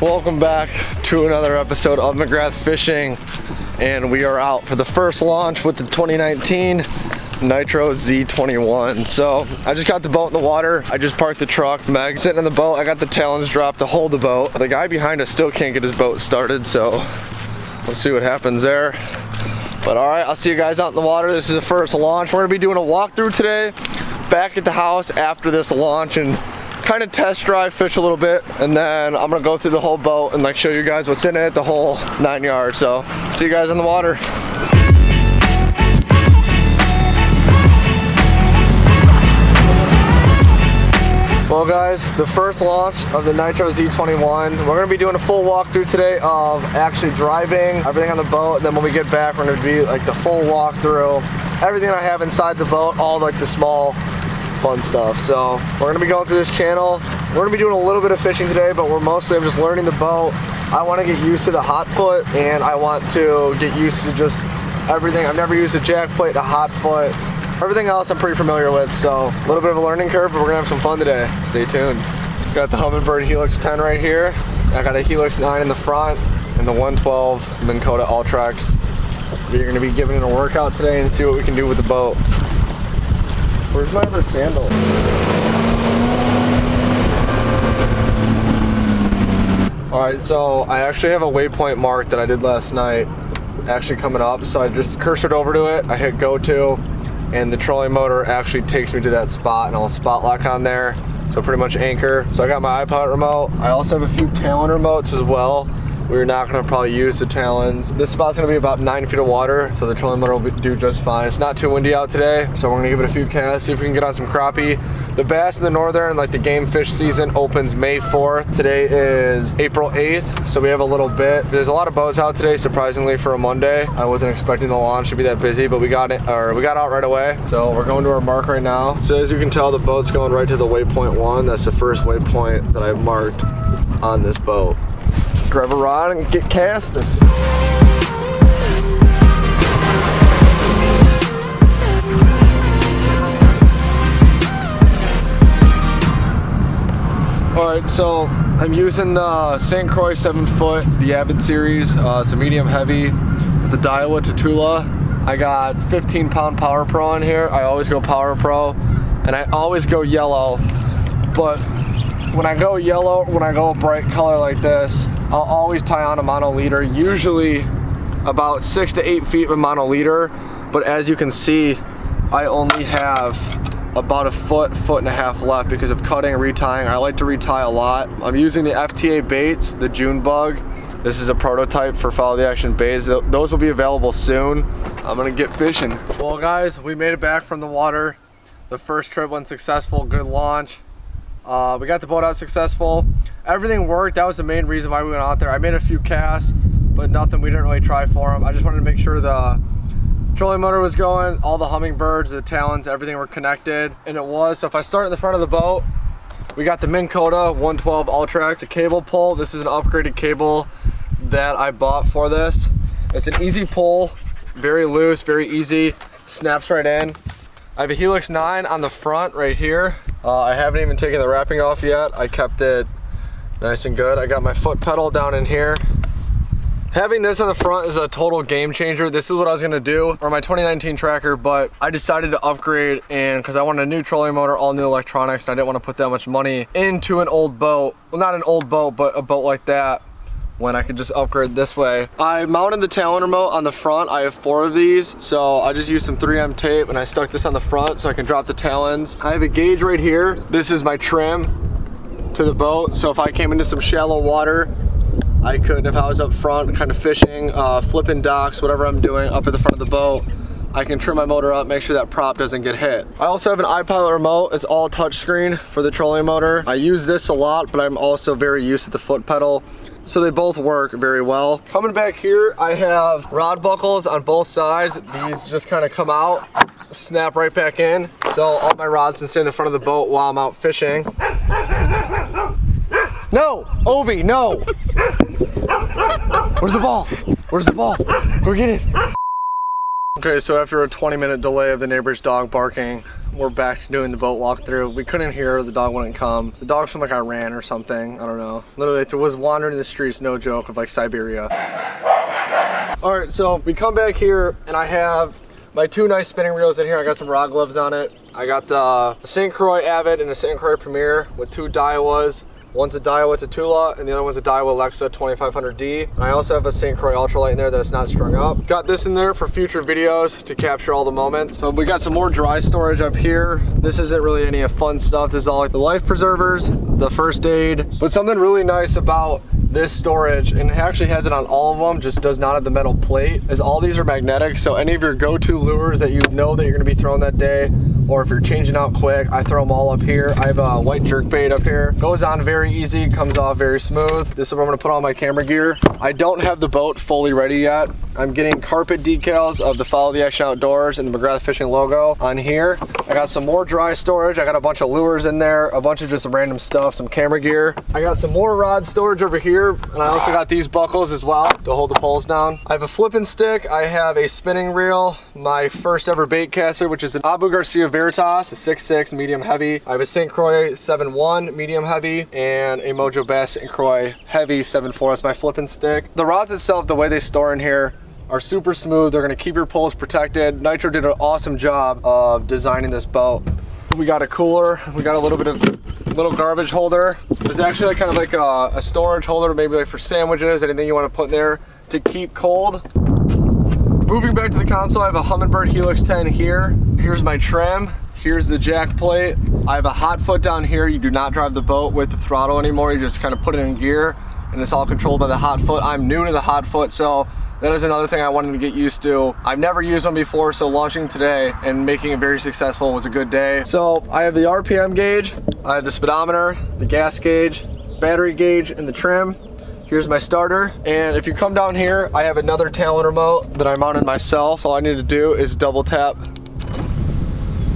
Welcome back to another episode of McGrath Fishing, and we are out for the first launch with the 2019 Nitro Z21. So I just got the boat in the water. I just parked the truck. Meg's sitting in the boat. I got the talons dropped to hold the boat. The guy behind us still can't get his boat started, so let's see what happens there. But all right, I'll see you guys out in the water. This is the first launch. We're gonna be doing a walkthrough today back at the house after this launch and kind of test drive, fish a little bit, and then I'm gonna go through the whole boat and like show you guys what's in it, the whole 9 yards. So see you guys in the water. Well guys, the first launch of the Nitro Z21. We're gonna be doing a full walkthrough today of actually driving everything on the boat, and then when we get back, we're gonna be like the full walkthrough, everything I have inside the boat, all like the small fun stuff. So we're gonna be going through this channel. We're gonna be doing a little bit of fishing today, but I'm just learning the boat. I wanna get used to the hot foot, and I want to get used to just everything. I've never used a jack plate, a hot foot. Everything else I'm pretty familiar with, so a little bit of a learning curve, but we're gonna have some fun today. Stay tuned. Got the Humminbird Helix 10 right here. I got a Helix 9 in the front and the 112 Minn Kota Ultrax. We're gonna be giving it a workout today and see what we can do with the boat. Where's my other sandal? All right, so I actually have a waypoint mark that I did last night actually coming up, so I just cursored over to it. I hit go to, and the trolling motor actually takes me to that spot, and I'll spot lock on there, so pretty much anchor. So I got my iPod remote. I also have a few Talon remotes as well. We're not gonna probably use the Talons. This spot's gonna be about 9 feet of water, so the trolling motor will do just fine. It's not too windy out today, so we're gonna give it a few casts, see if we can get on some crappie. The bass in the northern, like the game fish season, opens May 4th. Today is April 8th, so we have a little bit. There's a lot of boats out today, surprisingly, for a Monday. I wasn't expecting the launch to be that busy, but we got out right away. So we're going to our mark right now. So as you can tell, the boat's going right to the waypoint 1. That's the first waypoint that I've marked on this boat. Grab a rod and get casting. Alright, so I'm using the St. Croix 7-foot, the Avid series. It's a medium heavy with the Daiwa Tatula. I got 15-pound Power Pro in here. I always go Power Pro, and I always go yellow. But when I go yellow, when I go a bright color like this, I'll always tie on a monoliter, usually about 6 to 8 feet of monoliter. But as you can see, I only have about a foot and a half left because of cutting and retying. I like to retie a lot. I'm using the FTA baits, the June bug. This is a prototype for Follow the Action baits. Those will be available soon. I'm gonna get fishing. Well guys, we made it back from the water. The first trip went successful, good launch. We got the boat out successful. Everything worked. That was the main reason why we went out there. I made a few casts, but nothing we didn't really try for them. I just wanted to make sure the trolling motor was going, all the Humminbirds, the Talons, everything were connected, and it was. So if I start in the front of the boat, we got the Minn Kota 112 Ultrax, a cable pull. This is an upgraded cable that I bought for this. It's an easy pull, very loose, very easy, snaps right in. I have a Helix 9 on the front right here. I haven't even taken the wrapping off yet. I kept it nice and good. I got my foot pedal down in here. Having this on the front is a total game changer. This is what I was gonna do for my 2019 tracker, but I decided to upgrade, and because I wanted a new trolling motor, all new electronics, and I didn't want to put that much money into an old boat. Well, not an old boat, but a boat like that, when I could just upgrade this way. I mounted the Talon remote on the front. I have 4 of these, so I just used some 3M tape and I stuck this on the front so I can drop the Talons. I have a gauge right here. This is my trim to the boat, so if I came into some shallow water, I could, if I was up front kind of fishing, flipping docks, whatever I'm doing up at the front of the boat, I can trim my motor up, make sure that prop doesn't get hit. I also have an iPilot remote. It's all touchscreen for the trolling motor. I use this a lot, but I'm also very used to the foot pedal. So they both work very well. Coming back here, I have rod buckles on both sides. These just kind of come out, snap right back in. So all my rods can stay in the front of the boat while I'm out fishing. No, Obi, no. Where's the ball? Where's the ball? Go get it. Okay, so after a 20-minute delay of the neighbor's dog barking, we're back doing the boat walkthrough. We couldn't hear, the dog wouldn't come. The dog from like Iran or something, I don't know. Literally, it was wandering the streets, no joke, of like Siberia. All right, so we come back here and I have my 2 nice spinning reels in here. I got some rod gloves on it. I got the St. Croix Avid and the St. Croix Premier with 2 Daiwas. One's a Daiwa Tatula and the other one's a Daiwa Alexa 2500D. And I also have a St. Croix Ultralight in there that's not strung up. Got this in there for future videos to capture all the moments. So we got some more dry storage up here. This isn't really any fun stuff. This is all like the life preservers, the first aid. But something really nice about this storage, and it actually has it on all of them, just does not have the metal plate, is all these are magnetic. So any of your go-to lures that you know that you're gonna be throwing that day, or if you're changing out quick, I throw them all up here. I have a white jerkbait up here. Goes on very easy, comes off very smooth. This is where I'm gonna put all my camera gear. I don't have the boat fully ready yet. I'm getting carpet decals of the Follow the Action Outdoors and the McGrath Fishing logo on here. I got some more dry storage. I got a bunch of lures in there, a bunch of just random stuff, some camera gear. I got some more rod storage over here, and I also got these buckles as well to hold the poles down. I have a flipping stick. I have a spinning reel, my first ever bait caster, which is an Abu Garcia Veritas, a 6.6 medium heavy. I have a St. Croix 7.1 medium heavy and a Mojo Bass St. Croix heavy 7.4. That's my flipping stick. The rods itself, the way they store in here, are super smooth. They're gonna keep your poles protected. Nitro did an awesome job of designing this boat. We got a cooler. We got a little bit of little garbage holder. It's actually like kind of like a storage holder, maybe like for sandwiches, anything you want to put in there to keep cold. Moving back to the console, I have a Humminbird Helix 10 here. Here's my trim. Here's the jack plate. I have a hot foot down here. You do not drive the boat with the throttle anymore. You just kind of put it in gear and it's all controlled by the hot foot. I'm new to the hot foot, so that is another thing I wanted to get used to. I've never used one before, so launching today and making it very successful was a good day. So I have the RPM gauge, I have the speedometer, the gas gauge, battery gauge, and the trim. Here's my starter. And if you come down here, I have another Talon remote that I mounted myself. So all I need to do is double tap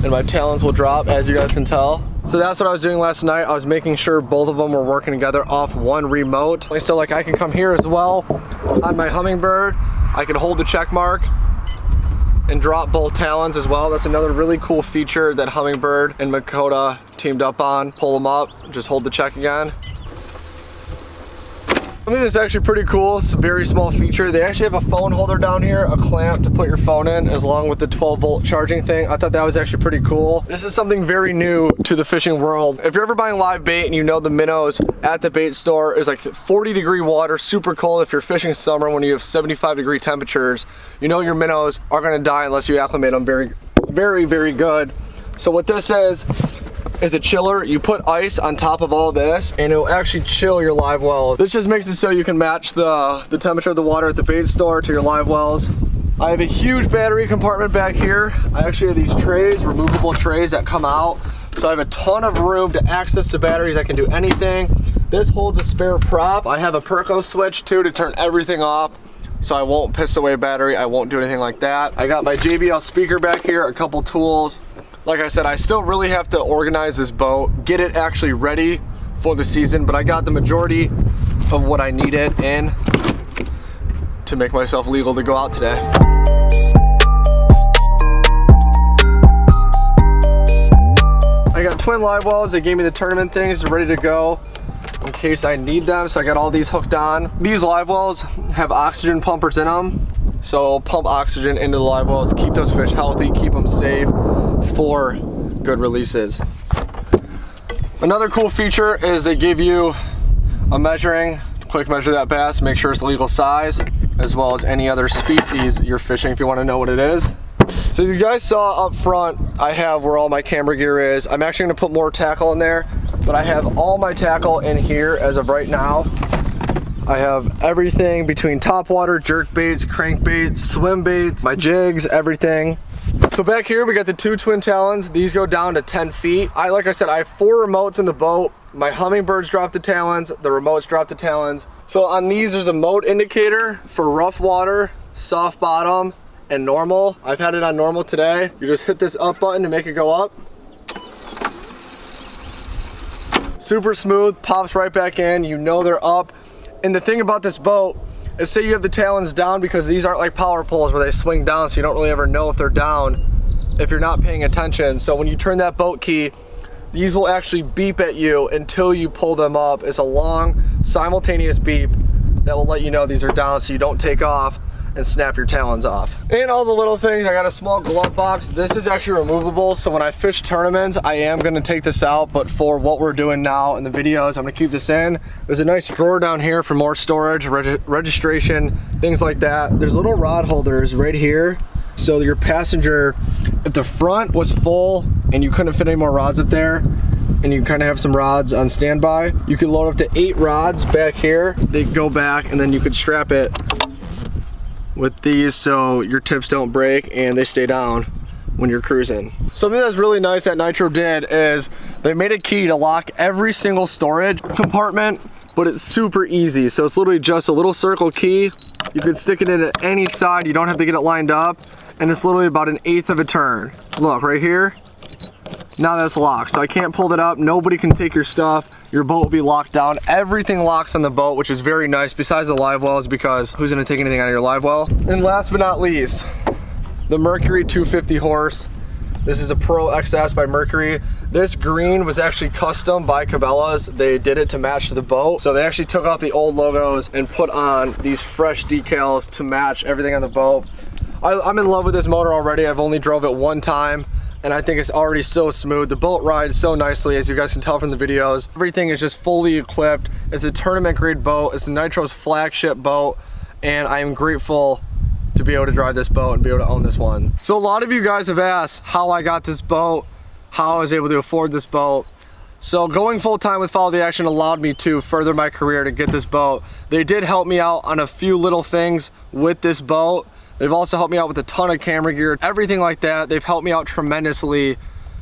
and my talons will drop, as you guys can tell. So that's what I was doing last night. I was making sure both of them were working together off one remote. So like I can come here as well on my Humminbird. I can hold the check mark and drop both talons as well. That's another really cool feature that Humminbird and Makota teamed up on. Pull them up, just hold the check again. I think it's actually pretty cool. It's a very small feature. They actually have a phone holder down here, a clamp to put your phone in, along with the 12-volt charging thing. I thought that was actually pretty cool. This is something very new to the fishing world. If you're ever buying live bait and you know the minnows at the bait store is like 40-degree water, super cold. If you're fishing summer when you have 75-degree temperatures, you know your minnows are gonna die unless you acclimate them very good. So what this is a chiller. You put ice on top of all this and it'll actually chill your live wells. This just makes it so you can match the temperature of the water at the bait store to your live wells. I have a huge battery compartment back here. I actually have these trays, removable trays that come out. So I have a ton of room to access the batteries. I can do anything. This holds a spare prop. I have a Perco switch too to turn everything off, so I won't piss away battery. I won't do anything like that. I got my JBL speaker back here, a couple tools. Like I said, I still really have to organize this boat, get it actually ready for the season, but I got the majority of what I needed in to make myself legal to go out today. I got twin live wells. They gave me the tournament things ready to go in case I need them, so I got all these hooked on. These live wells have oxygen pumpers in them, so I'll pump oxygen into the live wells, keep those fish healthy, keep them safe for good releases. Another cool feature is they give you a measuring, quick measure that bass, make sure it's legal size, as well as any other species you're fishing if you want to know what it is. So you guys saw up front, I have where all my camera gear is. I'm actually gonna put more tackle in there, but I have all my tackle in here as of right now. I have everything between topwater, jerk baits, crankbaits, swim baits, my jigs, everything. So back here we got the 2 twin talons. These go down to 10 feet. Like I said, I have 4 remotes in the boat. My Humminbirds drop the talons, the remotes drop the talons. So on these there's a mode indicator for rough water, soft bottom, and normal. I've had it on normal today. You just hit this up button to make it go up. Super smooth, pops right back in. You know they're up. And the thing about this boat, is say you have the talons down, because these aren't like power poles where they swing down, so you don't really ever know if they're down if you're not paying attention. So when you turn that boat key, these will actually beep at you until you pull them up. It's a long simultaneous beep that will let you know these are down, so you don't take off and snap your talons off. And all the little things, I got a small glove box. This is actually removable, so when I fish tournaments, I am gonna take this out, but for what we're doing now in the videos, I'm gonna keep this in. There's a nice drawer down here for more storage, registration, things like that. There's little rod holders right here. So your passenger at the front was full and you couldn't fit any more rods up there, and you kind of have some rods on standby. You can load up to 8 rods back here. They go back, and then you could strap it with these so your tips don't break and they stay down when you're cruising. Something that's really nice that Nitro did is they made a key to lock every single storage compartment, but it's super easy. So it's literally just a little circle key. You can stick it in at any side. You don't have to get it lined up. And it's literally about 1/8 of a turn. Look, right here. Now that's locked. So I can't pull that up. Nobody can take your stuff. Your boat will be locked down. Everything locks on the boat, which is very nice, besides the live wells, because who's gonna take anything out of your live well? And last but not least, the Mercury 250 horse. This is a Pro XS by Mercury. This green was actually custom by Cabela's. They did it to match the boat. So they actually took off the old logos and put on these fresh decals to match everything on the boat. I'm in love with this motor already. I've only drove it one time, and I think it's already so smooth. The boat rides so nicely, as you guys can tell from the videos. Everything is just fully equipped. It's a tournament grade boat. It's Nitro's flagship boat, and I am grateful to be able to drive this boat and be able to own this one. So a lot of you guys have asked how I got this boat, how I was able to afford this boat. So going full time with Follow the Action allowed me to further my career to get this boat. They did help me out on a few little things with this boat. They've also helped me out with a ton of camera gear, everything like that. They've helped me out tremendously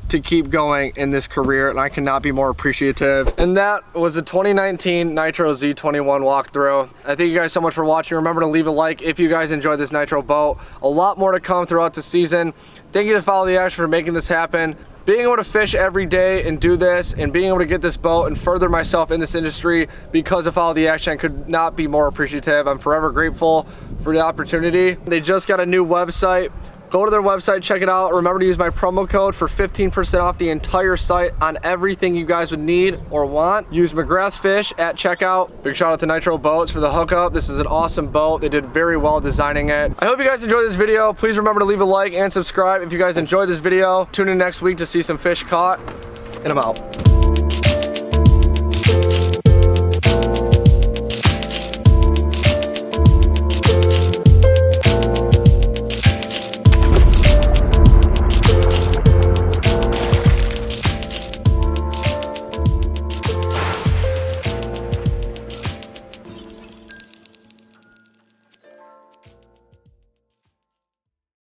to keep going in this career, and I cannot be more appreciative. And that was a 2019 Nitro Z21 walkthrough. I thank you guys so much for watching. Remember to leave a like if you guys enjoyed this Nitro boat. A lot more to come throughout the season. Thank you to Follow the Action for making this happen. Being able to fish every day and do this, and being able to get this boat and further myself in this industry because of Follow the Action, I could not be more appreciative. I'm forever grateful for the opportunity. They just got a new website. Go to their website, check it out. Remember to use my promo code for 15% off the entire site on everything you guys would need or want. Use McGrath Fish at checkout. Big shout out to Nitro Boats for the hookup. This is an awesome boat. They did very well designing it. I hope you guys enjoyed this video. Please remember to leave a like and subscribe if you guys enjoyed this video. Tune in next week to see some fish caught, and I'm out.